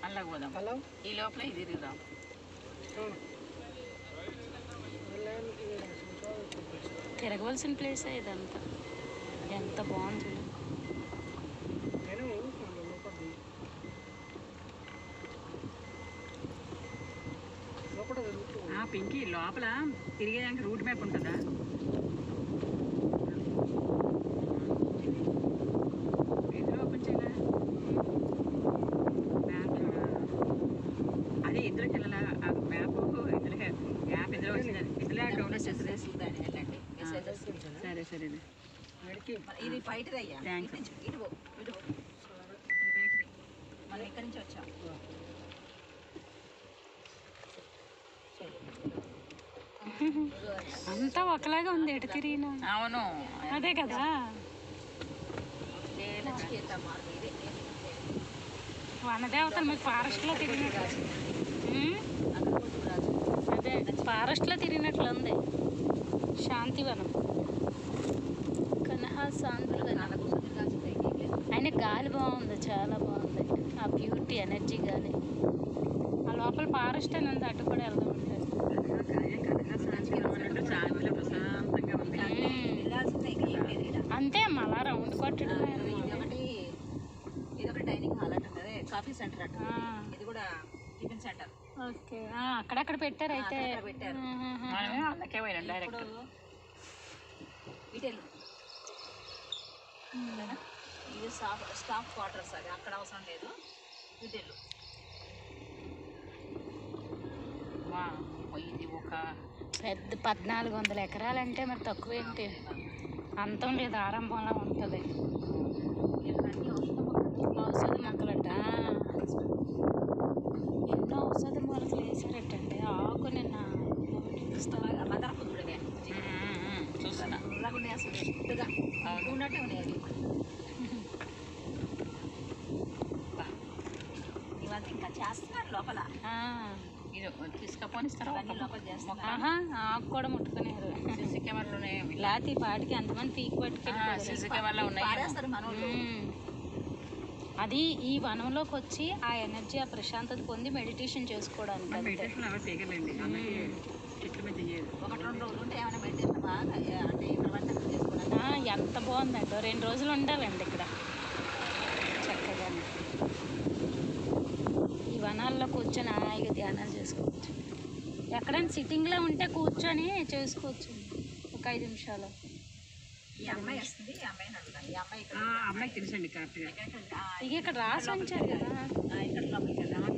అలా పోదాం. ఈ లోపల ఇది తిరుగుదాం. తిరగవలసిన ప్లేస్ ఇదంతా. ఎంత బాగుంది. పింకి లోపల తిరిగేదానికి రూట్ మ్యాప్ ఉంటుందా? ఎందులో ఓపెన్ చేయాలా? మ్యాప్ అదే ఇందులోకి వెళ్ళాలా? మ్యాప్ ఇందులో యాప్ ఇందులో వచ్చింది. ఇందులో డౌన్లోడ్ చేస్తుంది. సరే సరే ఇది బయటదయ్యా. థ్యాంక్స్. ఇటు మనం ఇక్కడి నుంచి వచ్చాం. అంతా ఒకలాగా ఉంది ఎటు తిరిగినా. అవును అదే కదా. వనదేవతలు మీకు ఫారెస్ట్లో తిరిగినట్లు. అదే ఫారెస్ట్లో తిరిగినట్లు ఉంది. శాంతివనం, కనహా శాంతివనం. అయినా గాలి బాగుంది, చాలా బాగుంది. ఆ బ్యూటీ, ఎనర్జీ గాలి. ఆ లోపల ఫారెస్ట్ అని ఉంది, అటు కూడా వెళ్దాం. అంతే అమ్మ, అలా రౌండ్ కొట్టడం. ఇది ఒకటి డైనింగ్ హాల్ అంటుంది, కాఫీ సెంటర్ అంటుంది. ఇది కూడా టిఫిన్ సెంటర్. ఓకే, అక్కడక్కడ పెట్టారు. అయితే పెట్టారు. అందుకే పోయినా డైరెక్ట్. ఇటెల్ ఇది స్టాఫ్ క్వార్టర్స్. అది అక్కడ అవసరం లేదు. ఇటెల్ ఇది ఒక పెద్ద 1400 ఎకరాలంటే మరి తక్కువేంటి? అంతం లేదు, ఆరంభంలో ఉంటుంది. ఔషధ మొక్కలట, ఎన్నో ఔషధ మొక్కలు వేసారటండి. ఆకు నిన్న మదనపుత్రుడే చూస్తున్నా ఉన్నాయి. అసలు పెద్దగా ఉన్నట్టే ఉన్నాయి. అది ఇవంతా ఇంకా చేస్తున్నారు లోపల. ఇది తీసుకపోనిస్తారా? లోపల చేస్తారు. ఆకు కూడా ముట్టుకునేరు. సీసీ కెమెరాలు ఉన్నాయి. లాతి పాటికి ఎంతమంది పీకి పట్టుకెళ్ళి సీసీ కెమెరాలు ఉన్నాయి. అది ఈ వనంలోకి వచ్చి ఆ ఎనర్జీ, ఆ ప్రశాంతత పొంది మెడిటేషన్ చేసుకోవడానికి. ఒకటి 2 రోజులు ఉంటే ఏమైనా మెడిటేషన్ బాగా అంటే ఇక్కడ వంట చేసుకోవడానికి. ఎంత బాగుందండి. 2 రోజులు ఉండాలండి ఇక్కడ చక్కగా. ఈ వనాల్లో కూర్చొని హాయిగా ధ్యానాలు చేసుకోవచ్చు. ఎక్కడైనా సిట్టింగ్లో ఉంటే కూర్చొని చేసుకోవచ్చు ఒక 5 నిమిషాలు. ఈ అమ్మాయి వస్తుంది. ఈ అమ్మాయిని అడుగుతాను. ఈ అమ్మాయి అమ్మాయికి తెలుసండి కరెక్ట్గా. ఇక ఇక్కడ రాసి ఉంచారు కదా. ఇక్కడ లోపలికి వెళ్దాం.